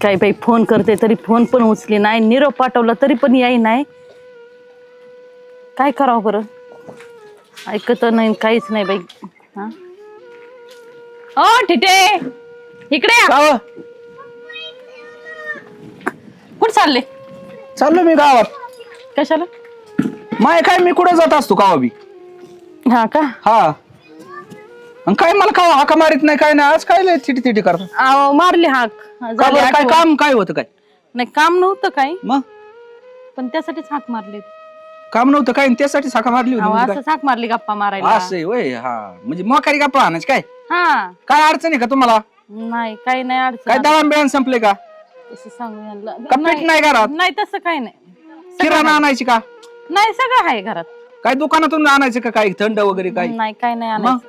काय बाई फोन करते तरी फोन पण उचली नाही, निरोप पाठवला तरी पण याय नाही. काय करावं बरं, ऐकत नाही काहीच नाही बाई. हा ओ ठिटे इकडे या. का कुठं चालले? चाललो मी गावात. कशाला? माय काय मी कुठे जात असतो गावा बी. हा का? हा अन काय मला का हाका मारित नाही काय नाही, आज काय लय चिटी चिटी करता. अहो मारली हाक. का झाली बरं, काय आठवण. काम काय होतं काय? नाही काम नव्हतं काही, मग पण त्यासाठीच हाक मारली. काम नव्हतं काय आणि त्यासाठी हाका मारली होती अहो म्हणजे असंच हाक मारली गप्पा मारायला. काय? असं आहे होय. हा म्हणजे मोकारी का पाहण्याच काय हा काय अडचण आहे का तुम्हाला? नाही काही नाही काय अडचण. दळण बिळण संपले का? तसं सांगू यांना. का पीठ नाही घरात? नाही तसं काही नाही. सगळं किराणा आहे. आणायची का? नाही सगळं आहे घरात. काय दुकानातून आणायचं का? काय थंड वगैरे काय? नाही काही नाही मग आणायचं.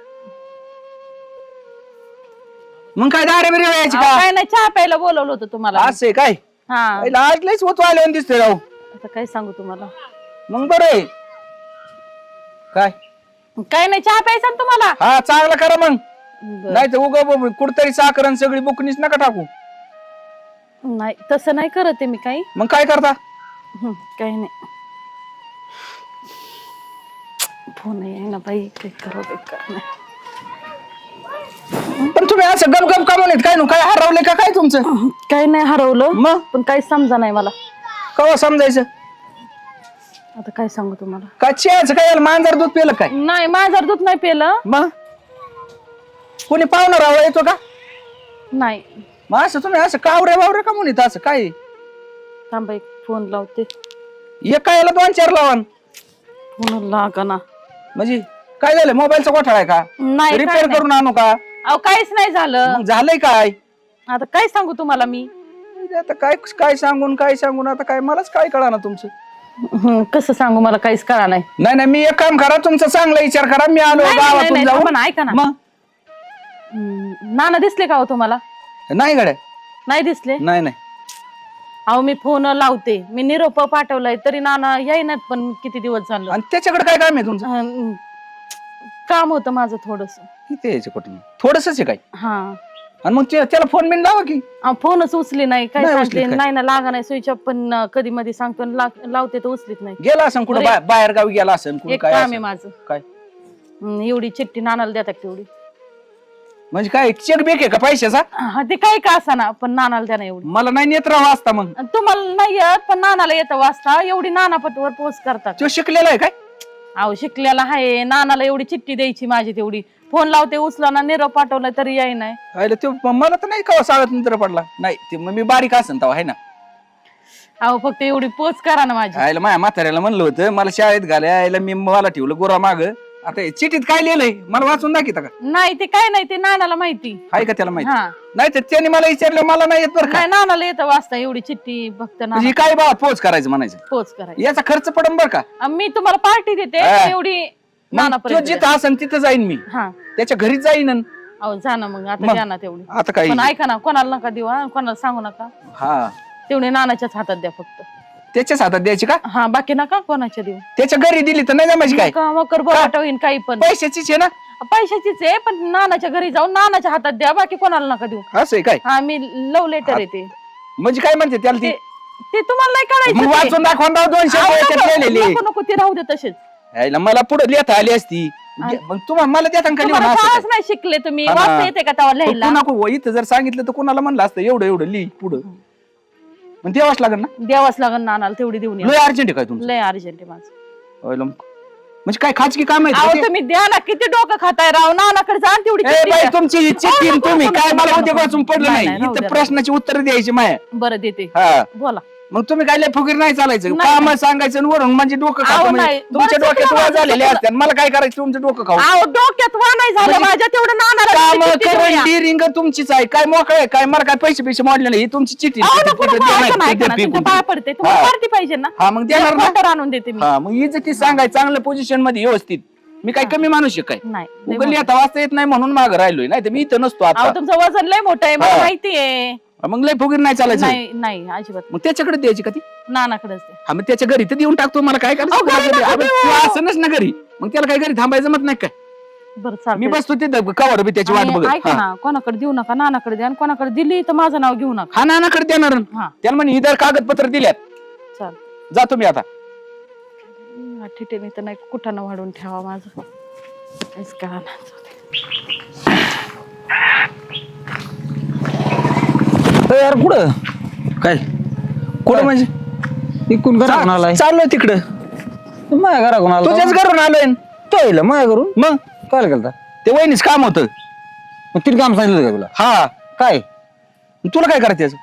मग काय दारे बिरे यायची अहो, का? काय नाही चहा प्यायला बोलवलं होतं तुम्हाला. असं आहे काय? हा पहिलं आज लयच होतो दिसतोय राव. आता काय सांगू तुम्हाला. मग बरं आहे काय? काय नाही चहा प्यायचा ना तुम्हाला. हा चांगलं करा मग, बरं. नाही तर उग कुठतरी साखर आणि सगळी बुकनीच नका टाकू. नाही तसं नाही करत आहे मी काही. मग काय करता? काही नाही. फोन आहे ना बाई, काय करावं काय नाही. पण तुम्ही असं गपगप का म्हणत काय नु काय हरवले का काय तुमचं? काही नाही हरवलं, मग पण काही समजा नाही मला. कवा समजायचं? आता काय सांगू तुम्हाला. काय चहाचं काय मांजर दूध पिलं काय? नाही माझं दूध नाही पेलं. मग कोणी पाहुणा राव येतो का? नाही. मग असं तुम्ही असं कावरे बावरे का म्हणत असं काय? थांबा एक फोन लावते. एका याला 2-4 लावून फोन लागा ना. म्हणजे काय झालं? मोबाईलचा घोटाळा आहे का? नाही रिपेअर काय करून आणू का? अहो काहीच नाही झालं. मग झालंय काय? आता काय सांगू तुम्हाला मी. आता काय काय सांगून आता काय मलाच काय कळा ना तुमचं. कसं सांगू मला काहीच कळा नाही. नाही नाही मी एक काम करा, तुमचा चांगला विचार करा. मी आलो नाही, नाही, गावातून नाही, जाऊन. थांबा ना, ऐका ना. मग नाना दिसले का हो तुम्हाला? नाही गड्या, नाही दिसले. नाही नाही. अहो मी फोन लावते, मी निरोप पाठवलाय तरी नाना येईनात, पण किती दिवस झालं. आणि त्याच्याकडे काय काम आहे तुमचं? काम होतं माझं थोडस. किती यायचं कुठून? थोडसच आहे काय? हा आणि मग त्याला फोन बिन लावा की. फोनच उचली नाही. काय नाही सांगते उचलीत काय? नाही ना लागा नाही. स्विच ऑफ पण कधी मध्ये सांगतो आणि लावते तर उचलीत नाही. गेला असं कुठं बरं. बाहेर गावी गेला असं कुठं एक काय काम असेल? आहे माझं. काय एवढी चिठ्ठी नानाला देतात तेवढी. म्हणजे काय चेक बेक आहे का पैशाचा? हा ते काय का असा ना, पण नानाला द्या ना एवढी. मला नाही नेत राहा असता. मग तुम्हाला नाही येत पण नानाला येतं वाचता. एवढी नाना पटवर पोस्ट करतात. तो शिकलेला आहे काय? अहो शिकलेला आहे. नानाला एवढी चिठ्ठी द्यायची माझी तेवढी. फोन लावते उचला ना, निरोप पाठवला तरी याय नाही. अरे तो मला तर नाही का साळत नंतर पडला नाही. ते मग मी बारीक असेल तेव्हा आहे ना. अहो फक्त एवढी पोच करा ना माझी. आयला माझ्या म्हाताऱ्याला म्हणलं होतं मला शाळेत घालाय, आयला मी मला ठेवलं गोरा माग. आता हे चिठीत काय लिहिलंय मला वाचून दाखवता का? नाही ते काय नाही, ते नानाला माहिती. आहे का त्याला माहिती? हा नाही तर त्याने मला विचारलं, मला नाही येत बरं का. नाही नानाला येतं वाचता एवढी चिठ्ठी. फक्त नाना म्हणजे काय बाबा पोच करायचं म्हणायचं. पोच करायची. याचा खर्च पडन बरं का. मी तुम्हाला पार्टी देते हा. एवढी मग नाना तो पर्यंत. जिथं असेल तिथं जाईन मी, हा त्याच्या घरी जाईन. अहो जा ना मग आता मग? द्या ना तेवढी. आता काय पण ऐका ना, कोणाला नका देऊ हा, कोणाला सांगू नका. हा तेवढी नानाच्याच हातात द्या फक्त. त्याच्याच हातात द्यायची का? हा बाकी नका कोणाच्या देऊ. त्याच्या घरी दिली तर नाही जमायची काय? मकर बराट होईन काही पण. पैशाचीच आहे ना. पैशाचीच आहे पण नानाच्या घरी जाऊन नानाच्या हातात द्या, बाकी कोणाला नका देऊ. असं आहे काय? हा मी लव लेटर येते. म्हणजे काय म्हणते त्याला ती? ते तुम्हाला नाही मग काढायचं. वाचून दाखवून दाव 200 याच्यात लिहिलेले. नको नको ते राहू दे तसेच. यायला मला पुढे लिहिता आली असती. मग तुम्हाला मला देता का लिहून तुम्हाला असं शाळाच काय? नाही शिकले तुम्ही. हा ना. वाचता येते का तेव्हा लिहायला? नको इथं जर सांगितलं तर कोणाला म्हणलं असतं एवढं एवढं लिही पुढं. पण देवाच लागेल ना. द्यावाच लागेल नानाला तेवढी देऊन या. लय अर्जंट आहे काय तुमचं? लय अर्जंट आहे माझं. होयला मग. म्हणजे काय खाजगी काम आहे अहो का ते? तुम्ही द्या ना, किती डोकं खाताय राव. नानाकडे जा आणि तेवढी ए चिठ्ठी बाई द्या. तुमची ही चिठ्ठी नको, तुम्ही नको, काय नको, मला नको. उद्या वाचून पडलं नाही, नाही. राहू इथं द्या. प्रश्नाची उत्तर द्यायची माया. बरं देते. हा बोला. मग तुम्ही काय लय फुगीर नाही चालायचं. नाही, काम सांगायचं आणि वरून म्हणजे डोकं अहो, खातं म्हणजे नाही. तुमच्या बरं, डोक्यात चुकलं वा माझं, झालेले चुकलं. असतात. मला काय करायचं तुमचं डोकं खाऊ? अहो डोक्यात वा नाही झालं म्हणजे माझ्या, तेवढं नानाला काम किती चिठ्ठी करून देऊया. डिरिंग तुमचीच आहे. काय मोकळ आहे काय? मला काय पैसे पैसे मोडले नाही. ही तुमची चिठ्ठी अहो, नको, नको, ऐका ना, ऐका ना, फेकून तुमच्या पाया पडते. तुम्हाला हा. पार्टी पाहिजे ना. हा मग देणार ना. लेटर आणून देते मी. हा मग ही ती सांगाय चांगल्या पोझिशन मध्ये व्यवस्थित. मी काय कमी माणूस आहे काय? नाही लय उगली मोठं. आता वाचता येत नाही म्हणून माग राहिलोय. नाही तर मी इथं नसतो अहो आता. तुमचं वजन लय मोठं आहे मला हा. माहिती आहे. मग लय फुगीर नाही चालायचं. नाही नाही अजिबात. मग त्याच्याकडे द्यायची का ती? नानाकडेच दे. हा मग त्याच्या घरी तर देऊन टाकतो. मला काय अहो, घरी नका करायचं? देऊ. असं ना घरी. मग त्याला काय घरी थांबायचं मत नाही काय? बरं मी चालतंय. बसतो तिथं कवर बी त्याची वाट आणि बघत ऐका ना, कोणाकडे देऊ नका, नानाकडे द्या, आणि कोणाकडे दिली तर माझं नाव घेऊ नका. हा नानाकडे देणार हा त्याला म्हणे इधर कागदपत्र दिल्यात चालत. जातो मी आता. ठिठेने तर नाही कुठं वाढून ठेवा माझं, काहीच कळा ना. यार कुठं काय कुठं म्हणजे इकून घराकडून आलाय चाललोय तिकडं. माझ्या घराकडून आला तुझ्याच घरून आलोय. तो येईल माझ्या घरून मग काय केलं ते वहिनीच काम होतं. मग तिने काम सांगितलं का तुला हा काय तुला काय करायचं याचं?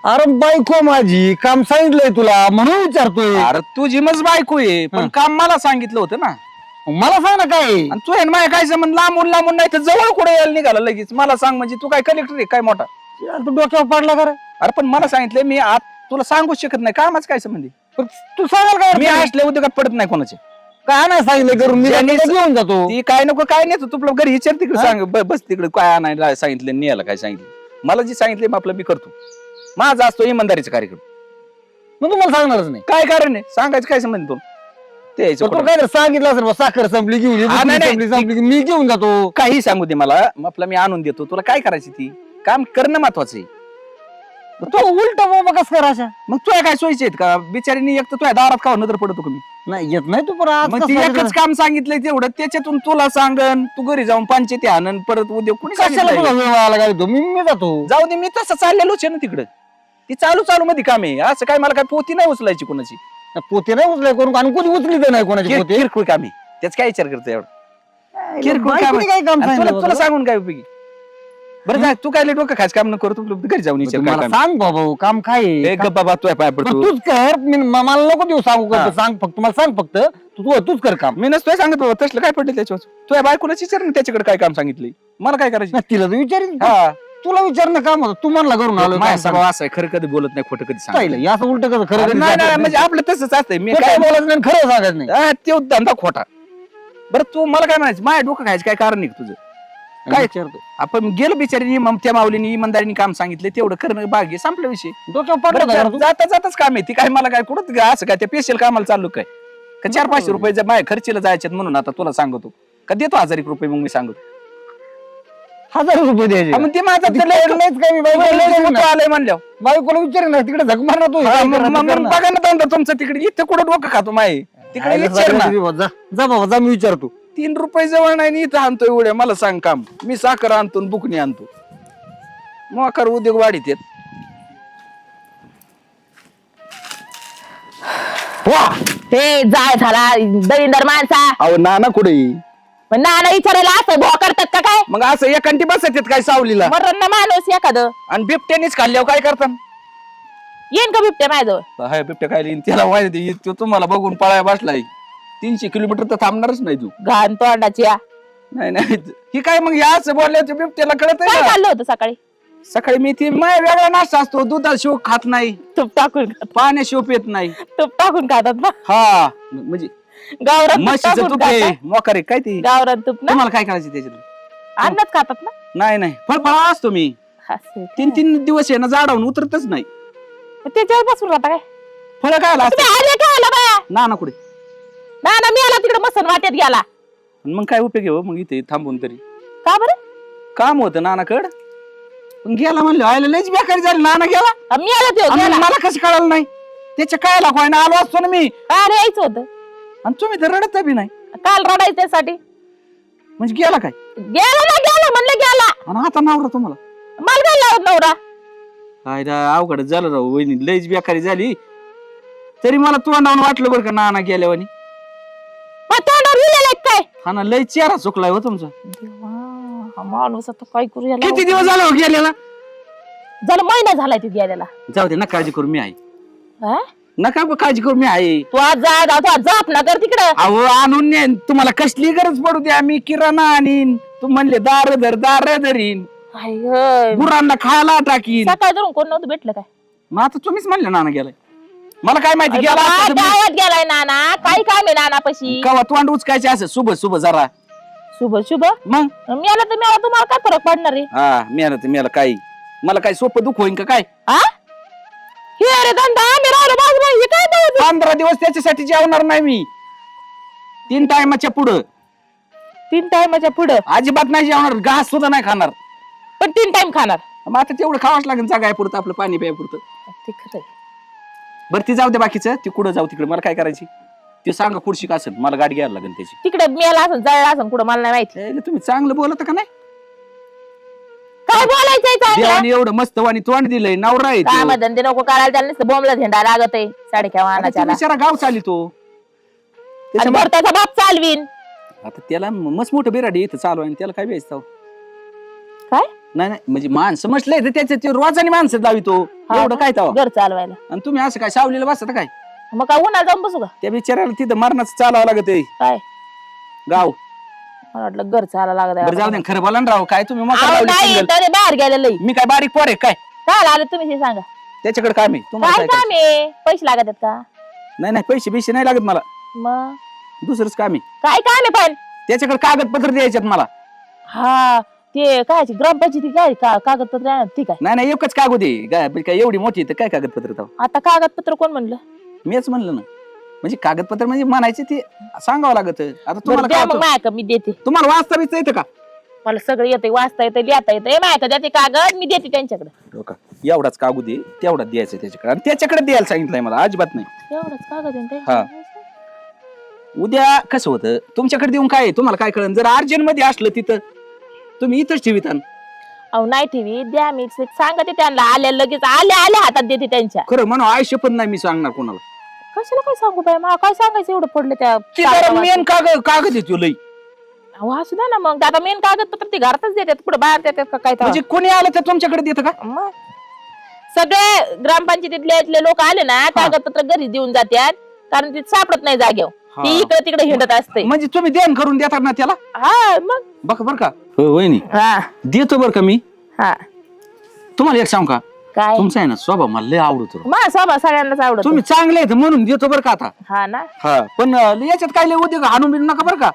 अरे बायको माझी काम सांगितलंय तुला म्हणून विचारतोय अरे तुझी मज बायको आहे पण हा. काम मला सांगितलं होतं ना. मला सांग ना काय आणि तू आहे माझ्या काय संबंध लांबून लांबून नाही तर जवळ कुठे यायला निघाला लगेच मला सांग म्हणजे तू काय कलेक्टर आहे काय मोठा. यार, तू डोक्यावर पडला का रे? अरे पण मला सांगितलं मी आत तुला सांगूच शकत नाही कामाच काय संबंधी. पण तू सांगाल काय मी असल्या उद्योगात पडत नाही कोणाचे. काय नाही सांगितलं करून मी ज्यांनी- लगेच घेऊन जातो ती काय नको काय नाही तुला घरी विचार तिकडे सांग बस तिकडे काय आणायला सांगितलं न्यायला काय सांगितलं मला जे सांगितलं मग आपलं मी करतो. माझा असतो इमानदारीचा कार्यक्रम. मग तुम्हाला सांगणारच नाही काय कारण आहे सांगायचं काय संबंध तो ते यायचं पण तू कुठं? काय रे सांगितलं असेल बा, साखर संपली घेऊन ये, हा, नाही, नाही. संपली की मी घेऊन जातो काही सांगू दे मला आपलं मी आणून देतो तुला काय करायची ती काम करणं महत्वाचं आहे. तो उलट बाबा कस करा अशा मग तुझ्या काय सोयीचे आहेत का बिचारीने एक तर तुझ्या दारात का नजर पडतो का मी. नाही येत नाही तू पण आज मग कसं ती सांगितलं? एकच काम सांगितलंय तेवढं त्याच्यातून तुला सांगन तू घरी जाऊन पंचायती आणन परत उद्या कुणी कशाला सांगितलंय? तुला वेळ वायाला घालतो मी जातो जाऊ दे मी तसं चाललेलोच आहे ना तिकडं. ती चालू मध्ये काम आहे असं काय मला काय पोती नाही उचलायची कोणाची. पोते नाही उचलाय करून आणि कोणी उचली तर नाही कोणाची पोते किरकोळ काम आहे त्याच काय विचार करतो एवढं किरकोळ काम बायकोने काय काम आहे. आणि सांगितलं तुला होतं? सांगून काय उपयोगी. बरं काय तू काय डोकं खास काम न करतो घरी जाऊन विचार काय मला काम सांग बाबा काम काय आहे? आहे. गप्प बाबा तुझ्या पाय पण पडतो. तूच कर मला नको देऊ सांगू हा. करतो सांग फक्त मला सांग फक्त तूच कर काम मी नसतोय सांगत बाबा तसलं काय पडलं त्याच्यावर तुझ्या बायकोलाच विचार ना त्याच्याकडे काय काम सांगितलंय मला काय करायचं. नाही, तिला तर विचारीन हा तुला विचारणं काम होतं तू म्हणला करून आलो माझ्या स्वभाव असं आहे खरं कधी बोलत नाही खोटं कधी सांगत नाही. असं उलट कसं खरं कधी नाही सांगत म्हणजे आपलं तसंच असतंय मी खोटं काय बोलायचं नाही खरं सांगायचं नाही हा, तो धंदा खोटा. बरं तू मला काय म्हणायचं माझ्या डोकं खायचं काय कारण नाही का तुझं. काय? विचारतो आपण गेलो बिचारीने त्या माऊलीने इमानदारीने काम सांगितलं तेवढं करणं भाग आहे संपला विषय. डोक्यावर बरं, पडला का रे तू? जाता जाताच काम आहे ती काय मला काय कुठं असं काय त्या स्पेशल कामाला चाललो काय का 400-500 रुपये जर माझ्या खर्चीला जायच्यात म्हणून आता तुला सांगतो का देतो 1000 रुपये मग मी सांगतो. 1000 रुपये द्यायचे हा, मग ते माझं ती ते लय- नाहीच काय मी बायकोला लय विचारीन मोठं ना. आलंय म्हणल्यावर बायकोला विचारेन ना तिकडे झक मारणार तू हा, काय मग- करणार मग- ते मग करणार. बघा ना धंदा तुमचं तिकडे इथं कुठं डोकं खातो माय तिकडे आयला विचार ना. सगळं जा जा बाबा जा मी विचारतो 3 रुपये जवळ नाही आणि इथं आणतो एवढ्या मला सांग काम मी साखर आणतो आणि बुकणी आणतो मोकार उद्योग वाढीत येत. ते जाय झाला दरिंदर माणसा. अहो नाना कुठे मग नाना विचारायला असं भो करतात का काय. मग असं एकांटी बसत काय सावलीला मरण ना माणूस एखादं आणि बिबट्यानीच खाल्ल्यावर काय करतात. येईन का बिबट्या माझ्याजवळ. हाय बिबट्या काय लिहिन त्याला माहिती तो तुम्हाला बघून पळाय बसलाय 300 किलोमीटर तर थांबणारच नाही तू. घाण तोंडाची या. नाही ही काय मग या असं बोलल्याचं बिबट्याला कळत काय आहे खाल्लं होतं सकाळी. सकाळी मी ती माय वेगळा नाश्ता असतो दुधात शिव खात नाही तूप टाकून पाण्या शिव पित नाही. तूप टाकून खातात ना. हा म्हणजे गावरान तूप म्हशीचं टाकून तूप आहे खातात. मोकार आहे काय ती गावरान तूप ना. तुम्हाला काय करायचं त्याच्यात. अन्नच खातात ना. नाही फळफळा असतो मी असं. 3 दिवस आहे ना झाडावून उतरतच नाही. त्याच्यावर बसून राहता काय. फळ काय तुम्ही आले काय आला बाया. ना कुठे नाना मी आला तिकडे मसन वाटेत गेला. मग काय उपयोग आहे हो मग इथे थांबून तरी का बरं. काम होतं नानाकड पण गेला म्हणलं आयला लयच बेकारी झाली नाना गेला मी आला ते आणि गेला. मला कसं कळालं नाही त्याच्या काय लागवाय ना आलो असतो ना मी काय रे यायचं होतं. आणि तुम्ही तर रडत बी नाही काल रडायचं त्यासाठी. म्हणजे गेला काय गेला ना गेला म्हणलं गेला. आणि आता नावरा तुम्हाला मला काय लावत नवरा. काय अवघड झालं राहू वहिनी लयच बेकारी झाली तरी मला तोंडावून वाटलं बरं का नाना गेल्यावानी. मग तोंडावर लिहिलेलं काय. हा ना लय चेहरा चुकलाय हो तुमचा. देवा, हा माणूस आता काय करू याला. किती दिवस झाला हो गेलेला. झालं महिना झालाय तू गेलेला. जाऊ दे ना काळजी करू मी आहे हा? नका काळजी करू मी आहे. तू आज जाप ना कर तिकडं. अहो आणून नेन तुम्हाला कसली गरज पडू द्या मी किराणा आणीन तू म्हणले दार धरीन हाय गं. गुरांना खायला टाकीन. सकाळ धरून कोण नव्हतं भेटलं काय. मग आता तुम्हीच म्हणले नाना गेलाय मला काय माहिती अरे गेला बाबा, असता तर मग गावात गेलाय नाना. काय काम आहे नाना पशी. कवा तोंड उचकायचे असं शुभ जरा शुभ शुभ. मग मी आला तर मी आला तुम्हाला काय फरक पडणार आहे. हा मेला तर मेला काही मला काय सोपं दुःख होईन का काय. हा हे अरे धंदा आम्ही राहिलो बाजूला हे काय बोलतो. 15 दिवस त्याच्यासाठी जेवणार नाही मी 3 टायमाच्या पुढं 3 टायमाच्या पुढं अजिबात नाही जेवणार, घास सुद्धा नाही खाणार. पण 3 टाइम खाणार. मग आता तेवढं खावाच लागेल जागाय पुरतं आपलं पाणी प्यायपुरतं. ते खरंय. बरं ती जाऊ दे, बाकीचं ती कुठं जाऊ तिकडे, मला काय करायची ते सांगा. खुर्शी का असेल, मला गाडी घ्यायला लागेल त्याची. तिकडे मेला असन जळला असन कुठं मला नाही माहिती. तुम्ही चांगलं बोलत का नाही? काय बोलायचंय चांगलं? देवाने एवढं मस्त वाणी तोंड दिलंय, नवरा आहे तो. काय धंदे नको करायला, त्याला नुसतं बोंबला झेंडा लागत आहे साडेक्या आता वाहनाच्या. तो बिचारा गाव चालितो. आणि बरं त्याचा बाप चालवीन. आता त्याला मस्त मोठं बिराडी इथं चालू आहे, त्याला काय व्हायचं काय नाही नाही, म्हणजे माणसं म्हटलंय तर त्याच्या ते रोजानी माणसं लावितो, एवढं काय तवा. घर चालवायला. आणि तुम्ही असं काय सावलीला बसता काय? मग काय उन्हाळा जाऊन बसू का? त्या बिचाराला तिथं मरणाचं चालावं लागत आहे काय गाव. मला वाटलं घर चाला लागत बरं जाऊ दे, खरं बोला ना राव. काय तुम्ही मोकार लावली नाही single? तरी बाहेर गेलेलं मी काय बारीक पोर आहे काय? काय आलं तुम्ही हे सांगा. त्याच्याकडे काम आहे तुम्हाला काय काय काम आहे? पैसे लागत आहेत का? नाही नाही, पैसे बिशे नाही लागत मला, मग दुसरंच काम आहे. काय काम आहे पण? त्याच्याकडे कागदपत्र द्यायच्यात मला. हा ते काय ग्रामपंचायती काय कागदपत्र आहे ना, ठीक आहे. नाही नाही, एकच कागद आहे काय एवढी मोठी तर काय कागदपत्र तवा? आता कागदपत्र कोण म्हणलं? मीच म्हणलं ना, म्हणजे कागदपत्र म्हणजे म्हणायचे ते सांगावं लागत. आता बरं तुम्हाला द्या काय मग होतं? माझ्या मी देते. तुम्हाला वाचता बिचता येतं का? मला सगळं येते, वाचता येते, लिहिता येते. माझ्या देते कागद, मी देते त्यांच्याकडे. हो का? एवढाच कागद आहे, तेवढाच द्यायचं त्याच्याकडे, आणि त्याच्याकडे द्यायला सांगितलंय मला, अजिबात नाही. एवढंच कागद आहे हा. त्यांच्याकडे. उद्या कसं होतं तुमच्याकडे देऊन काय आहे? तुम्हाला काय कळलं? जर अर्जंट मध्ये असलं तिथं तुम्ही इथंच ठेविता. अहो नाही ठेवी, द्या मी सांगते त्यांना. आल्या लगेच आल्या हातात देते त्यांच्या. खरं म्हणून आयुष्य पण नाही मी सांगणार कोणाला. कशाला काय सांगू बाई, मला काय सांगायचं एवढं पडलं त्या मेन कागद येतो लई. अहो असू द्या ना मग. आता मेन कागदपत्र ते घरातच देतात, पुढे बाहेर देतात का काय? म्हणजे कोणी आलं तर तुमच्याकडे देतं का? मग सगळे ग्रामपंचायतीतले लोक आले ना, कागदपत्र घरी देऊन जातात, कारण ते सापडत नाही जागेवर. ती इकडे तिकडे हिंडत असते. म्हणजे तुम्ही देण करून देतात ना त्याला? हा मग बघा बर का वहिनी, हा देतो बर का मी. हा तुम्हाला एक सांग का, काय तुमचा आहे ना स्वभाव मला लय आवडतो. माझा स्वभाव सगळ्यांनाच आवडतो. तुम्ही चांगले आहेत म्हणून देतो बरं का आता. हा ना. हा पण याच्यात काय लय उद्योग हाणून बिनू नका बरं का.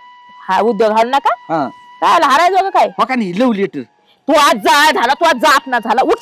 हा उद्योग घालू नका. हा काय हरायचं का काय? बघा नाही लव लेटर. तू आज जा झाला, तू आज जात ना झाला. उठ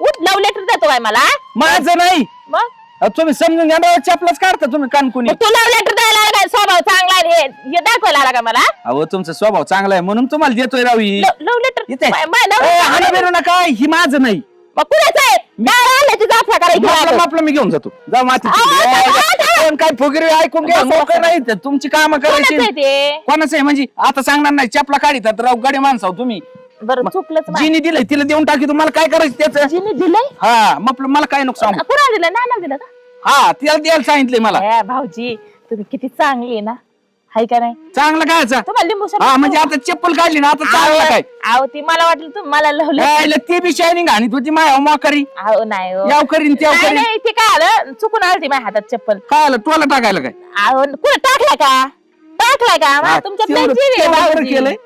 उठ, लव लेटर देतो काय मला? माझं नाही. मग तुम्ही समजून घ्या ना, चपलाच काढता तुम्ही कानकुनी. तू लव लेटर द्यायला आला काय? स्वभाव चांगला आहे हे दाखवायला आला का मला? अहो तुमचा स्वभाव चांगला आहे म्हणून तुम्हाला देतोय रावी. लव लेटर इथे हाणू बिनू नका, ही माझं नाही. मग कुणाचं आहे? काय आल्याची जाफा करायची? आपलं मी घेऊन जातो. जाऊ माती अहो, काय फुगीर ऐकून घ्या. मोकळं नाही तर तुमची कामं करायची. कोणाचं आहे ते? कोणाचं आहे म्हणजे आता सांगणार नाही. चपला काढितात राव गाडी माणसाव तुम्ही. बरं चुकलंच माझं. जिनी दिलंय तिला देऊन टाकी. तुम्हाला काय करायचं त्याचं? जिने दिलंय? हा मग मला काय नको सांगू. कुणाला दिलं? नाना दिलं का? हा तिला द्यायला सांगितलंय मला. ए, भाऊजी तुम्ही किती चांगली आहे ना, हाय का नाही? चांगलं काय तुम्हाला लिंबू हा सरबत म्हणजे आता चप्पल काढली ना आता चांगलं काय? अहो ती मला वाटलं तुम्ही मला लवलं. यायला ते बी शायनिंग आणि तुझी माया माकरी अहो नाही हो. याव करीन त्याव नाही, करीन. नाही, ते काय आलं चुकून आलं ती माझ्या हातात चप्पल. काय आलं टोला टाकायला काय? अहो कुठं टाकलाय का? टाकलाय का? हा, तुमच्यात लय तेवढं- जीव आहे, तेवढं बरं भाऊजी. केलंय.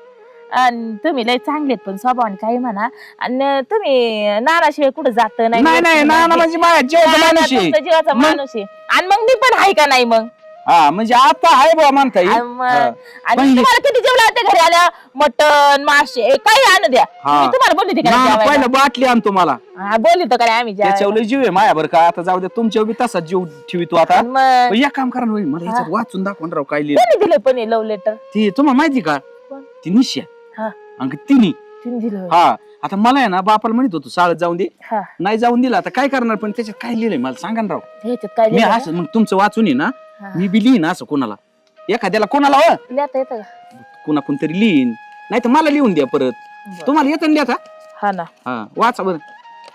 आणि तुम्ही लय चांगलेत पण स्वभावाने काही म्हणा. आणि तुम्ही नानाशिवाय कुठं जात नाही. नाही नाही नाना म्हणजे माया जीवाचा नाना माणूस आहे. तुमचा जीवाचा मग? माणूस आहे. आणि मग मी पण आहे का नाही मग? हा म्हणजे आता आहे बा म्हणता येईल. आणि मग- हा. आणि पण- तुम्हाला किती जेवला होते घरी आल्या? मटण मासे काही आणू द्या. हा. मी तुम्हाला बोलली होती का ना, नाही जेवायला? पहिलं बाटली आणतो मला. हा बोलली होतं का नाही आम्ही जेवायला? त्याच्यावर लय जीव आहे माया बरं का. आता जाऊ दे तुमच्यावर बी तसाच जीव ठेवितो आता. आणि मग पण एक काम करा ना वहिनी, मला याच्यात वाचून दाखवून राव काय लिहिलं. कोणी दिलं पण लव लेटर? ती तुम्हाला माहिती का? कोण? ती निश्या हा आणि तिन्ही. तिने दिलं होय. हा आता मला आहे ना बापाला म्हणत होतो शाळेत जाऊन दे, हा नाही जाऊन दिला. आता काय करणार पण त्याच्यात काय लिहिलंय मला सांगा ना राव. ह्याच्यात काय मी लिहिलं असं मग तुमचं वाचून ये ना, हा. मी बी लिहीन असं कोणाला एखाद्याला कोणाला हो लिहिता येतं का? कुणा कोणतरी लिहीन, नाही तर मला लिहून द्या परत. बरं. तुम्हाला येतं ना लिहता? हा ना. हा वाचा बरं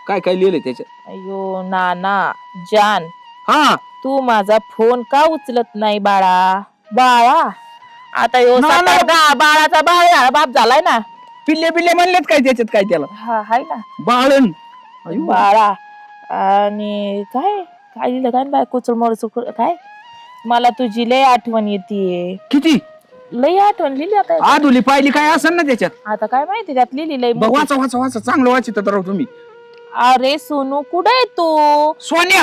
काय काय लिहिलंय त्याच्यात. अयो नाना जान, हा तू माझा फोन का उचलत नाही बाळा? बाळा आता यो नाना. बाळाचा बाळ झाला, बाप झालाय ना. पिल्ले पिल्ले म्हणलेत काय त्याच्यात काय त्याला हा हाय ना बाळण. अयो. बाळा. आणि काय काय लिहिलं काय बाय कुचळ मोर काय? मला तुझी लय आठवण येते. किती लय आठवण लिहिली आता. आधुली पाहिली काय असेल ना त्याच्यात. आता काय माहिती त्यात लिहिली लय बघ, मोठी. वाचा वाचा वाचा चांगलं वाचित राव तुम्ही. अरे सोनू कुठे आहे तू? सोन्या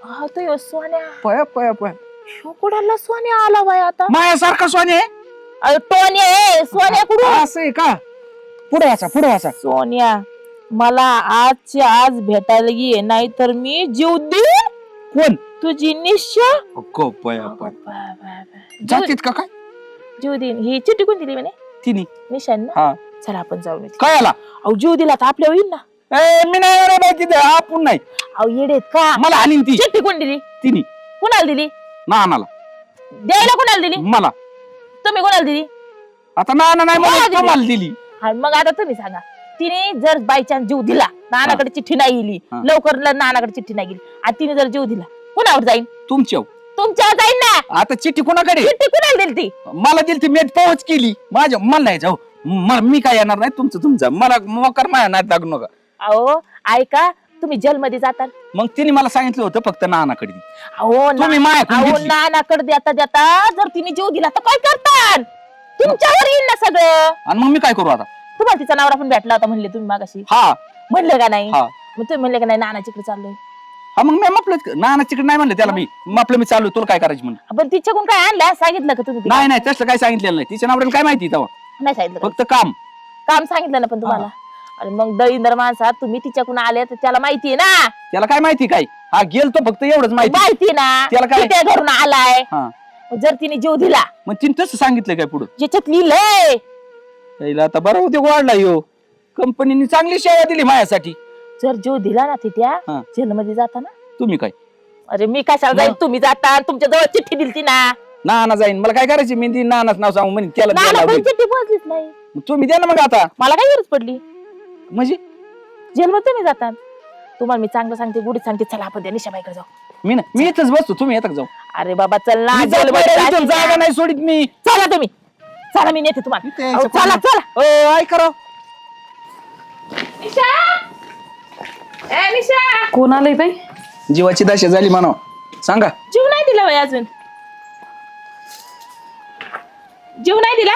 हा तो ह्यो सोन्या. पया पया पया ह्यो कुणाला सोन्या आला बाय आता? मायासारखा सोन्या आहे. अरे टोन्या आहे सोन्या कुठं? असं आहे का? पुढे वाचा पुढे वाचा. सोन्या मला आजच्या आज भेटायला ये, नाही तर मी जीव देईन. कोण? तुझी निश्चय पया पया जातीत का काय? जीव देईन. ही चिठ्ठी कोण दिली म्हणे? तिने. निशान ना? हा चला आपण जाऊन येऊ. काय आला? अहो जीव दिला तर आपल्यावर येईल ना. मी नाही येणार बाई तिथे, आपण नाही. अहो येडेत का? मला आणीन ती. चिठ्ठी कोण दिली? तिने. कोणाला दिली? नानाला. द्यायला कोणाला दिली? मला. तुम्ही कोणाला दिली? आता नाना नाही कोणाला मला दिली? तुम्हाला दिली. हा, मग आता तुम्ही सांगा. तिने जर बाय चान्स जीव दिला, नानाकडे चिठ्ठी नाही गेली, हा. लवकर नानाकडे चिठ्ठी नाही गेली आणि तिने जर जीव दिला, कुणावर जाईन? तुमच्या. तुमच्यावर जाईन ना. आता चिठ्ठी कोणाकडे? चिठ्ठी कुणाला दिली ती? मला दिली ती, मी पोहोच केली. मला नाही जाऊ. मी काय येणार नाही, तुमचं मला मोकार माया नाही लागू नका. अहो ऐका, तुम्ही जेलमध्ये जाताल. मग तिने मला सांगितलं होतं फक्त नानाकडे दे. अहो तुम्ही माझ्याकडून घेतली. नानाकडे देता देता जर तिने जीव दिला तर काय करताल? तुमच्यावर येईल ना सगळं. आणि मग मी काय करू आता? तुम्हाला तिचा नवरा पण भेटला होता म्हणले तुम्ही मागाशी. हा म्हणलं का नाही? हा मग तुम्ही म्हणले का नाही नानाच्याकडे चाललोय? हा मग मी म्हटलं नाना तिकडे नाही म्हणलं त्याला, मी चालू, तुला काय करायचं म्हणून. पण तिच्याकडून काय आणलं सांगितलं का तुम्ही? नाही नाही तसलं काय सांगितलेलं नाही. तिच्या नावऱ्याला काय माहिती तेव्हा? नाही सांगितलं का? फक्त काम. काम सांगितलं ना पण तुम्हाला. अरे मग दळींदर माणसा तुम्ही तिच्याकडून आले तर त्याला माहितीये ना. त्याला काय माहिती काय? हा गेलतो फक्त एवढंच माहिती. माहिती ना त्याला काय? त्या घरून आलाय. हा जर तिने जीव दिला, मग तिने तसं सांगितलं काय पुढं? ज्याच्यात लिहिलंय. यायला आता बरं होते वाढला यो. कंपनीने चांगली सेवा दिली माझ्यासाठी. जर जीव दिला ना तिथ्या हा. जेलमध्ये जाताना. तुम्ही काय? अरे मी कशाला जाईल? तुम्ही जाता, तुमच्या जवळ चिठ्ठी दिलती ना. नाना जाईन, मला काय करायची? मी ती नानाच नाव सांगू म्हणे त्याला द्यायला नाना पण लावली. चिठ्ठी पोहोचलीच नाही. मग तुम्ही द्या ना मग आता. मला काय गरज पडली? म्हणजे जेलमध्ये तुम्ही जाता. तुम्हाला मी चांगलं सांगते, गुढीत सांगते, चला आपण त्या निशाबाईकडे जाऊ. मी इथंच बसतो, तुम्ही येतात जाऊ. अरे बाबा चल ना. मी जात जेलमध्ये नाही, इथून जायचं जागा ना. नाही सोडित मी. चला तुम्ही, चला मी नेते तुम्हाला. इथे अहो, यायचं चला कोण? चला. ऐका राव. निशा, ए निशा, कोण आलंय बाई? जीवाची दशा झाली म्हणा. सांगा. जीव नाही दिला बाई अजून. जीव नाही दिला.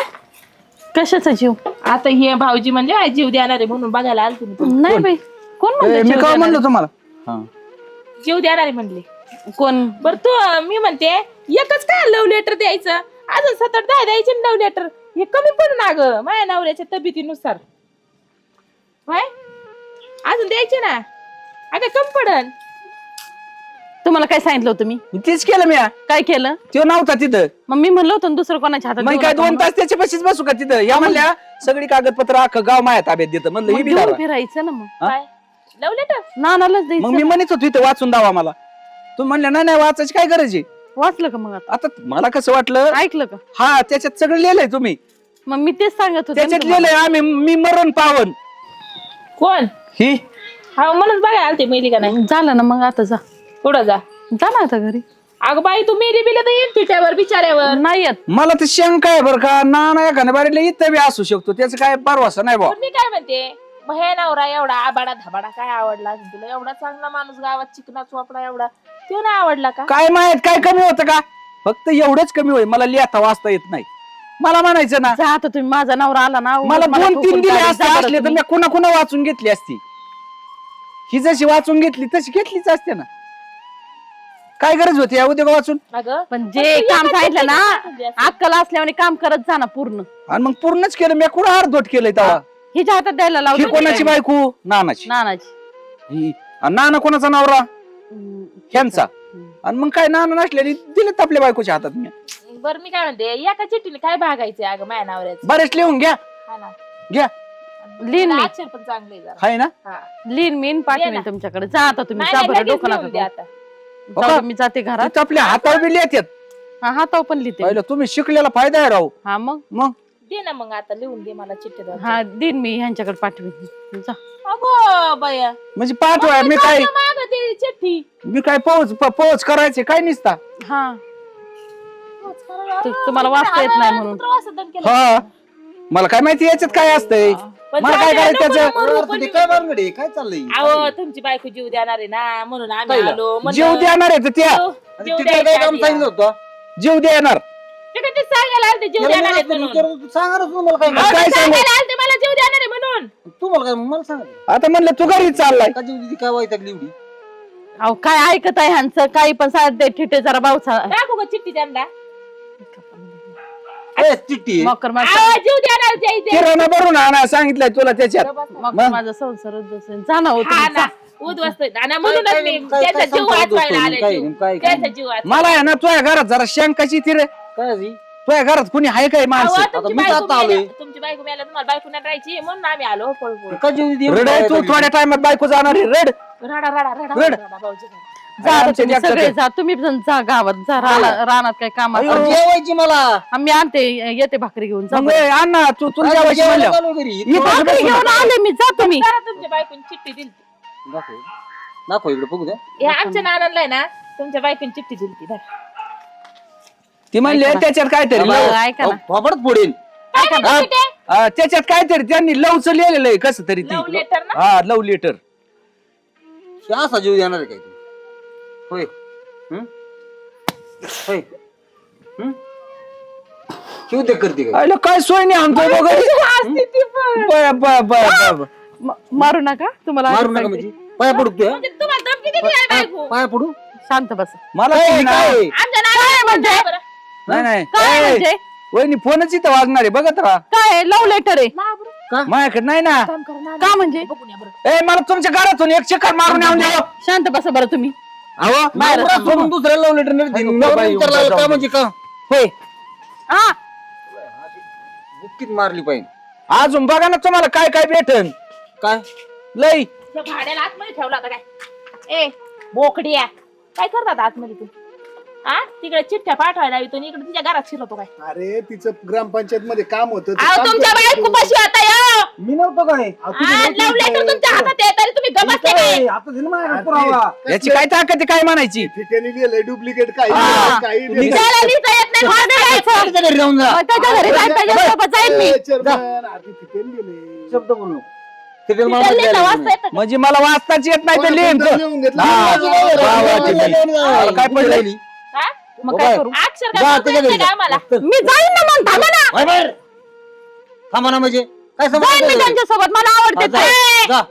कशाचा जीव? आता हे भाऊजी म्हणजे आज जीव देणार आहे म्हणून बघायला आलते मी तुम्ही. नाही बाई, कोण म्हणलं मी जीव काय देणार? म्हणलो तुम्हाला? हा. जीव देणार आहे म्हणले. कोण? बर तू मी म्हणते एकच काय लव्ह लेटर द्यायचं, अजून 7-8-10 द्यायचे लव्ह लेटर. हे कमी पडून ना ग माझ्या नवऱ्याच्या तब्येतीनुसार. होय अजून द्यायचे ना. अगं कमी पडन. तुम्हाला काय सांगितलं होतं मी? तेच केलं मी. काय केलं? तो नव्हता तिथं. मग मी म्हणलं होतं ना दुसरं कोणाच्या हातात मग देऊ काय नका 2 म्हणून. तास त्याच्या पाशीच बसू का तिथं? या म्हणल्या सगळी कागदपत्र अख्खं गाव माझ्या ताब्यात देतं. म्हणलं ही मग बी घेऊन करा. फिरायचं ना मग. काय लव्ह लेटर? नानालाच मग द्यायचं मी ना. म्हणत होतो इथं वाचून दावा मला. तू म्हणल्या नाही नाही वाचायची काय गरज आहे? वाचलं का मग आता? आता मला कसं वाटलं, ऐकलं का? हा त्याच्यात सगळं लिहिलंय तुम्ही. मग मी तेच सांगत होते ना त्याच्यात तुम्हाला. लिहिलंय मी मरण पावन. कोण? ही हा म्हणून बघा आलते मेली का नाही. झालं ना मग आता जा. पुढं जा. जा ना आता घरी. अगं बाई तू मेली बिले तर येईल पिट्यावर बिचाऱ्यावर. नाही येत. मला तर शंका आहे बरं का. नाना एखाद्या बारीला इथं बी असू शकतो, त्याचं काय परवासा नाही भाऊ. पण मी काय म्हणते, मग हे नवरा एवढा आबाडा धबाडा काय आवडला असेल तुला? एवढा चांगला माणूस गावात चिकना चोपडा एवढा, तो नाही आवडला का? काय माहित काय कमी होतं का? फक्त एवढंच कमी होईल, मला लिहिता वाचता येत नाही. मला म्हणायचं ना, जा आता तुम्ही. माझा नवरा आला ना मला उगाच 2-3 ठोकून दिले काढील. असते जा बरं असले तर तुम्ही. मी कुणा वाचून घेतली असती. ही जशी वाचून घेतली तशी घेतलीच असते ना. काय गरज होती या उद्या वाचून? अगं पण पण जे तू काम एका सांगितलं ना, चिठ्ठीत असं. अक्कल असल्याने काम करत जा ना पूर्ण. आणि मग पूर्णच केलं मी. कुठं अर्धवट केलंय तेव्हा? हिच्या हातात द्यायला ही लावतो. कोणाची बायको? नानाची. नानाची. ही आणि नाना कोणाचा नवरा? ह्यांचा. आणि मग काय नाना नसलेली दिले आपल्या बायकोच्या हातात मी. बरं मी काय म्हणते, एका चिठ्ठीने काय भागायचंय अगं माझ्या नवऱ्याचं? बरेच लिहून घ्या. हा ना. घ्या. लिहिन मी. अक्षर पण चांगले जरा. हाय ना. हा. लिहिन मी दे पाठवेन ना. तुमच्याकडे. जा आता तुम्ही. नाही, जा नाही, बरं. लगेच डोकं लिहून दे नका. आता. जाऊ दे, मी जाते घरात. तिथं आपल्या हातावर बी लिहितात. हा हातावर पण लिहिते. पहिलं तुम्ही शिकलेला फायदा आहे राव. हा मग. मग दे ना मग आता लिहून दे मला चिठ्ठी दोन. हा दिन मी ह्यांच्याकडे पाठवेन. जा. अगो बया, म्हणजे पाठवाय मी काय माग ते चिठ्ठी. मी काय पोहोच करायचे काय निसता. हा तुम्हाला वाचता येत नाही म्हणून. हा मला काय माहिती याच्यात काय असतंय. मला काय करायचं त्याचं? काय भानगडी काय चाललंय? अहो तुमची बायको जीव देणार आहे ना म्हणून आम्ही पहिला. आलो. म्हणलं, जीव देणार आहे त्या. जीव- जीव तिथे द्यायचा काय काम आधी सांगितलं या. होतं? जीव देणार. ते काय ते सांगायला आलते जीव देणार आहे म्हणून. सांगा ना तुम्हाला काय अहो, काय ते सांगू? सांगायला आलते मला जीव देणार आहे म्हणून. तुम्हाला काय मला सांगा आता म्हणलं तू घरी चाललाय. का जीव काय वाईटागली एवढी? अहो काय ऐकत आहे ह्यांचं? काही पण सांगते ठिठे जरा भाऊचा. दाखवू का चिठ्ठी त्यांना? ए, चिठ्ठी मकर अहो, जीव देणार द्यायचे. किराणा भरून आणा सांगितलंय तुला त्याच्यात. मग माझा संसार जा ना होत. हा ना उद्ध्वस्त आहे. आणि म्हणूनच काय- मी काय- त्याचा काय जीव संसार वाचवायला उद्ध्वस्त आले. काय- जीव. काय- त्याचा जीव वाचवायला. मला आहे ना तुझ्या घरात जरा शंकाची ती रे. काय आजी? तुझ्या घरात कुणी आहे काय अहो, माणसं तुमची मी बायको आता आलोय. मेल्या- तुमची बायको मेल्या तुम्हाला बायको नाही राहायची म्हणून आम्ही आलो पळ पळ का जीव देऊ रडाय तू थोड्या टायमात बायको जाणार आहे रड रडा रडा रडा रड. रडा भाऊजी रडा. जा आता आमच्या तुम्ही जास्त सगळे काय. जा तुम्ही पण जा गावात जा रानात काय काम अयो, जेवायची मला आम्ही आणते येते भाकरी घेऊन जा मग आण ना तू तुला जेवायची जेवायला म्हणल्यावर. घालू घरी. इथं भाकरी घेऊन आले मी जा तुम्ही जरा तुमच्या बायकोनी चिठ्ठी दिली दाखव दाखव इकडे बघू द्या हे आमच्या नानांना आहे ना तुमच्या बायकोनी चिठ्ठी दिली बरं. ती म्हणली त्याच्यात काहीतरी लव- ऐका ना थोपडत फोडेल काय माहिती चिठ्ठी? त्याच्यात काहीतरी त्यांनी लवचं लिहिलेलं आहे कसं तरी ती Love letter ना? हा लव लेटर हे असा जीव देणार आहे काय तू होय हं? होय हं? शिव ते करते काय अरे काय सोय नाही आमचं वगैरे असती ती पण. मारू नका तुम्हाला मारू आधीच नका सांगते. म्हणजे पाया पडू तू म्हणजे तुम्हाला धमकी दिली आहे बायको. पाया पडू शांत बस मला काय काय नाही. काय आमच्या नानाला म्हणजे? म्हणताय बरं. नाही नाही काय ए, म्हणजे वहिनी फोनच इथं वाजणार आहे बघत राहा काय लव लेटर आहे मा बरं. माझ्याकडे नाही ना काम करा नाना. का म्हणजे बघून या बरं. ए मला तुमच्या घरातून एक चक्कर मारून येऊन द्या शांत बसा बरं तुम्ही अहो नवरा सोडून दुसऱ्याला लव्ह लेटर नाही अगं, नवरा बाई, विचारला जाऊ का दे. म्हणजे का होय हा बुक्कीत मारली पाहिजे अजून बघा ना तुम्हाला काय काय भेटन काय लई त्या भाड्याला आतमध्ये ठेवला होता काय ए बोकड्या काय करतात आतमध्ये तू हा तिकडे चिठ्ठ्या पाठवायला येतो आणि इकडे तिच्या घरात शिरतो काय अरे तिचं ग्रामपंचायत मध्ये काम होतं ते अहो काम तुमच्या करत बायको होतो. कशी आता या मी नव्हतो काय लव लेटर तुमच्या हातात आहे तरी तुम्ही गमसते काय आता दिलं माझ्याकडे अरे, पुरावा याची काय ताकद आहे काय म्हणायची ठिकाणी लिहिलंय डुप्लिकेट काही हा. लिहिलंय, काही लिहिलंय. त्याला लिहिता येत नाही भाडं द्यायचं. त्याच्या घरी जाऊन जा मग त्याच्या घरी जाईल त्याच्यासोबत जाईल मी ए, चेअरमन, अरे ठिकाणी लिहिलंय. शब्द बोल नको तिथे मला तिथं लिहिता द्यायला वाचता येतं का? म्हणजे मला वाचताच येत नाही तर लिहिन कोणा लिहून घेतलं? हा. लिहून वा, वा, घेतलं. तुम्ही. काय पडलं? हा? मग काय करू अक्षर जा, काय त्याच्या घरी बोलता जा. आम्हाला मी जाईन ना मग थांबा ना थांबा ना म्हणजे काय जाईन मी समज त्यांच्यासोबत मला आवडते ते. जा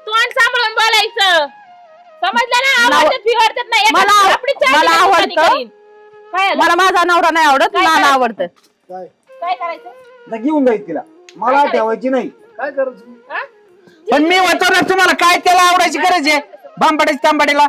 तोंड सांभाळून बोलायचं समजलं ना मला- आवडतात बिवडतात नाही एका मला- आपली चाळी मला नाही आवडतं. कोणी करीन. काय आलं? मला माझा नवरा नाही आवडत काय मला करायचं? आवडतं काय काय करायचं जा, घेऊन जाईल तिला मला काय ठेवायची नाही काय करायचं हा? पण मी म्हणतो ना तुम्हाला काय त्याला आवडायची गरज आहे बांबाड्याची तांबाडीला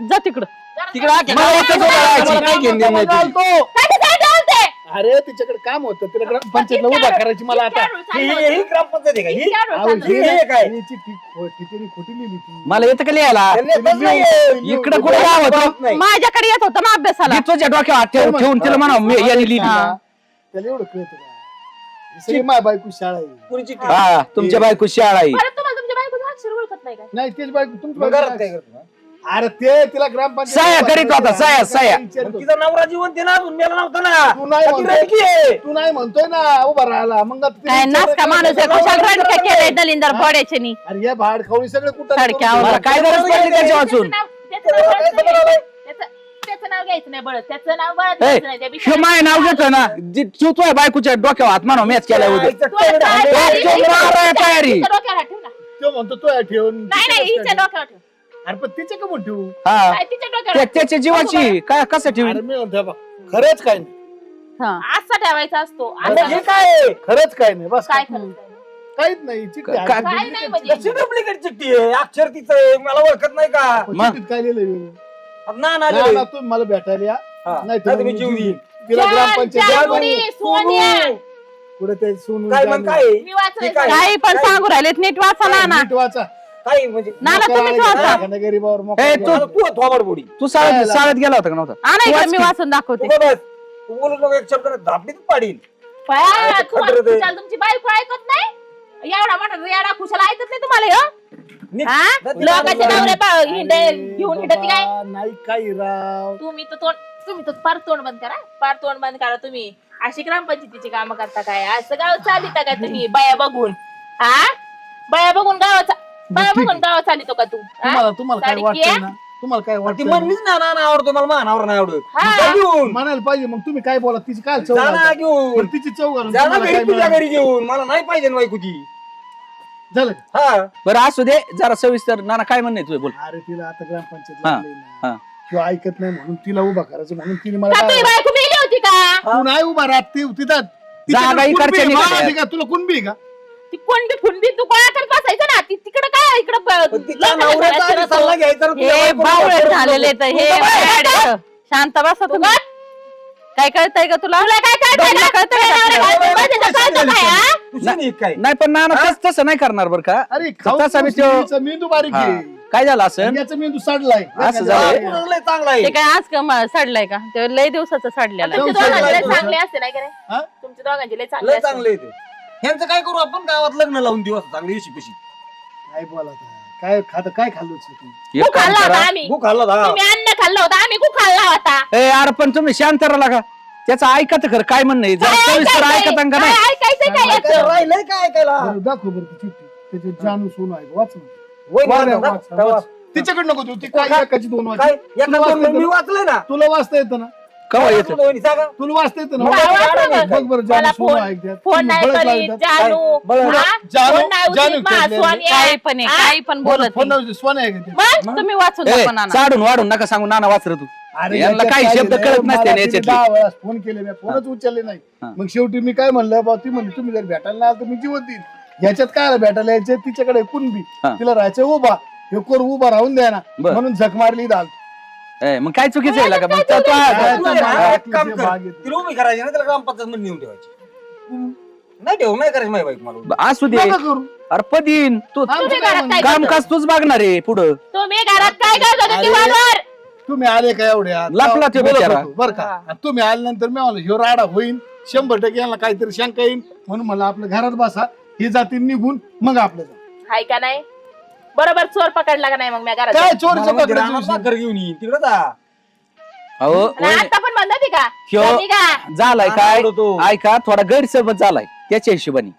जा तिकडं तिकडे मला एकच ओरडायची. काय घेऊन देणं नाही तुझी. काय ते काय चालते? अरे तिच्याकडे काम होतं तिला ग्रामपंचायतला उभा करायची मला आता ही ग्रामपंचायत आहे का ही? अहो, हे हे काय? हिची ठिकाणी खोटी लिहिली ती मला येतं का लिहायला त्यांनी येतच नाहीये. इकडं कुठे गाव होतं नाही. माझ्याकडे येत होतं ना अभ्यासाला मी तुझ्या डोक्यावर हात ठेवून तिला म्हणा याने लिहिली हा. त्याला एवढं कळत का सगळी माय बायको शाळा आहे पुरी चिठ्ठी. हा तुमच्या बायको शाळा आहे परत तुम्हाला तुमच्या बायकोचं अक्षर ओळखत नाही काय नाही तेच बायको तुमची मग घरात काय बायको करतो? अरे ते तिला ग्रामपंचायत साया करीत होता, साया, साया. मग तिचा नवरा जिवंत आहे ना अजून मेला नव्हता ना तू नाही ती म्हणतोय. रडकी आहे. तू नाही म्हणतोय ना उभा राहिला मग आता तिला काय विचारायचं नाच का माणूस आहे काय कुशाल करायचं? रडके केलंय दलिंदर बोड्याचे नी अरे या भाड खाऊन सगळे कुठं सडक्यावर. मला काय गरज पडली त्याच्या वाचून त्याचं नाव घ्यायचं नाही. त्याचं नाव घ्यायचं नाही बळत त्याचं नाव बळत ए, घ्यायचं नाही त्या ह्यो बिचाऱ्या- माय नाव घेतो ना तू तुझ्या बायकोच्या डोक्यावर हात म्हणा मॅच केला उद्या आईचं तू आता तेवढं आहे. तयारी- ए, तो मारायला तयारी. हिच्या डोक्यावर हात ठेव ना. तो म्हणतो तो ठेवून नाही नाही हिच्या डोक्यावर ठेव अरे पण तिचे का म्हणून ठेवू हा काय तिच्या डोक्यावर हात ठेव. त्याच्या जीवाची काय कसं ठेवी अरे मी म्हणतो बा, खरंच काय नाही हा असा ठेवायचा असतो अरे असा हे काय आहे? खरंच काय नाही बस काय करायचं काहीच नाही चिठ्ठी आहे. काय- काय नाही म्हणजे कशी डुप्लिकेट चिठ्ठी आहे अक्षर तिचं आहे मला ओळखत नाही का पण मग? चिठ्ठीत काय लिहिलंय ना ना, ना ना, तुम्ही मला भेटायला या हा. नाही नाही तुम्ही जीव देईन. तिला जान, ग्रामपंचायत जानुरी, सोन्या. पुढे ते सोनू काय मग काय आहे? मी वाचलंय ठीक आहे. काही पण सांगू राहिलेत नीट वाचा ना ना नीट वाचा काय म्हणजे नाना तुम्हीच वाचा गरीबावर मोकळा ए, द्या. तू थोबड बोडी तू शाळेत गेला होता का नव्हता आणा इकडे वाच मी की. वाचून दाखवते तू बस तू बोलू नको एक शब्द धापडीत पाडील बाया, काय ते तुम्हाला खड्डे ते? खुशाल तुमची बायको ऐकत नाही एवढा मोठा रेडा खुशाल ऐकत नाही तुम्हाला ह्यो? निघ. हा? जा तिकडे. लोकांच्या नवऱ्या घेऊन हिंडती काय नाही काही राव तुम्ही तर फार तोंड बंद करा फार तोंड बंद करा तुम्ही अशी ग्रामपंचायतीची काम करता काय असं गाव चालिता काय तुम्ही बाया बघून हा बाया बघून गाव चालितो का तू हा? तुम्हाला काय सारखी वाटतंय आहे? ना तुम्हाला काय ती वाटतं म्हणलीच ना ना आवडतो मला मानावर नाही आवडत हा. जा घेऊन म्हणायला पाहिजे मग तुम्ही काय बोला तिची काय चव जा ना घालता? घेऊन पण तिची चव घालून जा ना तुम्हाला घरी काय तुझ्या मिळालं? घरी घेऊन मला नाही पाहिजे ना बायको ती झालं हा बरं असू दे जरा सविस्तर नाना काय म्हणणे तुझे बोल अरे तिला आता ग्रामपंचायत हा, लागलंय हा. ना किंवा ऐकत नाही म्हणून तिला उभा करायचं म्हणून तिने मला का काय- तुझी बायको मेली होती का तू नाही उभा राहत ती तिथं जागा इकडच्या निघाल्या. का तुला कुणबी आहे का ती कोणबी फुंबी तू गोळा करत बसायचं ना ती तिकडे काय पण तिच्या नवऱ्याचा आधी सल्ला इकडं घ्यायचा ना तुझ्या हे बायकोला बावळे करू झालेले नको. तर हे तू bad. शांत बसा तुम्ही काय कळतंय का तुला काय दोघीला कळतंय कळतंय का आपल्या? तू शिनी काय नाही पण नाना तसं नाही करणार बरं का अरे खाऊन तसा मी तो- मुसलीचा मेंदू बारीक हा. आहे काय झालं असं आणि याचा मेंदू सडलाय असं झालंय. लय चांगला आहे ते काय आज का सडलाय का ते लय दिवसाचं सडलेलं जाऊ तुमच्या सडलाय दोघांचे लय तुझं. चांगले असते नाही का रे? हा? तुमच्या दोघांचे लय लय चांगले चांगले आहे ते ह्यांचं काय करू आपण गावात लग्न लावून देऊ असं चांगली दिवशी पशी काय बोला काय खात काय खाल्लं तू एक काम खाल्ला करा होता आम्ही भूक खाल्ला दहा तुम्ही अन्न खाल्लं होतं आम्ही खूप खाल्ला होता ए अरे पण तुम्ही शांत राहा का त्याचं ऐकत खरं काय म्हणणं आहे? जरा सविस्तर ऐकत का नाही काय ऐकायचंय काय याचं? राहिलंय काय ऐकायला बरं, दाखव बरं ती चिठ्ठी त्याचे जानू सोनू आहे वाच ना. होय वाच, ना, वाच, दाखव, वाच. तिच्याकडे नको तू ती काय एकाची दोन वाच काय तुला एका वाचता दोन मी येतं ना? वाचलंय ना तुला वाचता येतं ना कवा येतं वहिनी, सांगा. तुला वाचता येतं ना मला वाचता बघ येतं. बरं जानू मला सोनू फोन- आहे त्यात. फोन तुम्ही नाही बळच करीत लावतात. जानू बळच. हा? जानू- फोन नाही जानू उचलीत, मा खेळलेलं. सोन्या. काही पण आहे काही पण फोन बोलत फोन नाही. लावते, सोनं आहे का ते? मग तुम्ही वाचून ए, दाखवा नाना चाडून वाढून नका सांगू नाना वाचर तू अरे यांना याच्यात काही काय शब्द झालंय, कळत नसते मला ना तिने याच्यातले. 10 वेळा फोन केले मी फोनच उचलले नाही हा. मग शेवटी मी काय म्हणलं बा ती म्हणली तुम्ही जर भेटायला नाही आला तर मी जीवन देईन ह्याच्यात काय आलं भेटायला यायचे तिच्याकडे कुणबी हा. तिला राहायचं उभा हे कोर उभा राहून द्या ना बर. म्हणून झक मारली दाल ए, मग काय चुकीचं आहे का मग तो- तो- काय तू तर आहे ना, भाग एक काम तुझे कर. भाग येते. तिला उभी करायची ना त्याला ग्रामपंचायत मध्ये नेऊन ठेवायची नाही ठेवू नाही करायची माझी बाईक मला असू दे नका करू अरे पदीन तू आमचं तुम्ही काय घरात म्हणणं? काय कामकाज तूच बघणार आहे पुढं तुम्ही घरात काय करत होते अरे. दिवाळवर तुम्ही आले का एवढ्या लपला तो बोलत बिचारा. होतो, बरं का आणि तुम्ही आल्यानंतर मी म्हणलं ह्यो राडा होईल 100% यांना काहीतरी शंका येईल म्हणून मला आपल्या घरात बसा हे जातील निघून मग आपलं जा. हाय का नाही बरोबर चोर पकडला का नाही मग मी घरात काय मला चोरीचं म्हणजे पकडायचं रानात विषय? भाकर घेऊन ये तिकडे जा अहो आणि वहिनी, आता पण म्हणत होती का ह्यो कधी का झालाय काय आवडतो. ऐका थोडा गैरसमज झालाय त्याच्या हिशोबाने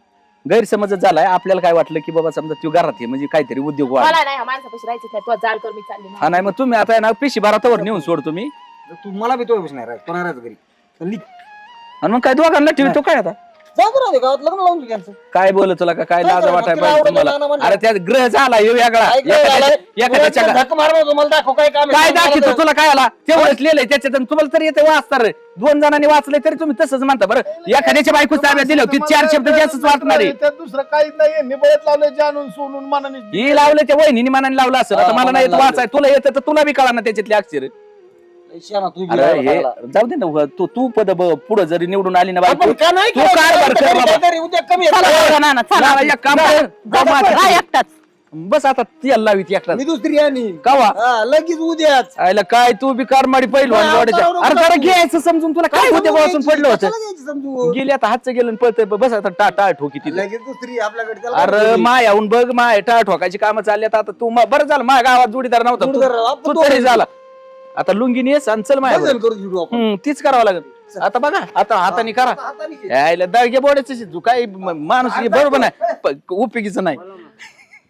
गैरसमज झालाय आपल्याला काय वाटलं की बाबा समजा तू घरात आहे म्हणजे काहीतरी उद्योग वाढ मला नाही माणसापाशी राहायचं नाही तू जाल कर मी चालली हा नाही मग तुम्ही आता आहे ना पिशी बारातावर नेऊन सोड तुम्ही तू मला बी तो नाही राहायचं तो नाही राहायचं घरी तर निघ. आणि मग काय दोघांना ठेवतो काय आता जा बरं राहू दे गावात लग्न लावून घे त्यांचं काय बोलत तुला का काय काय लाज करायचं? वाटाय तिला पाहिजे आवडलं तुम्हाला गाणं म्हणलं. अरे त्यात ग्रह झाला ह्यो वेगळा काय काय झालंय? एखाद्याच्या तुला धक्का मारला होता, मला दाखव काय काम आहे. काय मला दाखवतो दे. तुला काय आला तेवढंच लिहिलंय त्याच्यात आणि तुम्हाला तरी येते वाचणार 2 जणांनी वाचले तरी तुम्ही तसंच म्हणता बरं एखाद्याच्या बायको ताब्यात दिलं की 4 शब्द जास्तच वाचणार आहे त्यात दुसरं काहीच नाही निबळत लावलं जानून सोनून मनाने ही लावलं त्या वहिनी मनाने लावलं असं आता मला नाही येत वाचाय तुला येतं तर तुला बी कळा ना त्याच्यातले अक्षर लय शहाणा तू बी अरे राहिला हे चांगला. जाऊ दे ना तू तू पद पुढे जरी निवडून आली ना बायको आपण का नाही तू करायचं? कारभार कर तरी- बाबा. तरी उद्या कमी चला आहे. बघा नाना चला लावा, एक काम कर जा, जा, राहा एकटाच बस आता तेल लावीत एकटा मी दुसरी आणि कवा लगेच उद्याच आयला काय तू बी कारमाडी पहिलो नाही, अरे आता जरा घ्यायचं समजून तुला काय होते बसून पडलं होतं कशाला घ्यायची समजून? गेली आता हातचं गेलं आणि पळतंय बस आता टाळ ठोकी तिथे लगेच दुसरी आपल्याकडे त्याला अरे काय मायाहून बघ माय टाळ ठोकायची कामं चालल्यात आता तू बरं झालं माझ्या गावात जोडीदार नव्हता जोडीदार राव, आपण तू तरी दोघं. झाला आता लुंगी नेस आणि चल माया वजन करून घेऊ आपण. तीच करावं लागेल आता बघा आता हाताने करा हाताने घे. यायला दळगे बोडायचं काय माणूस हे बरोबर नाही उपयोगीचं नाही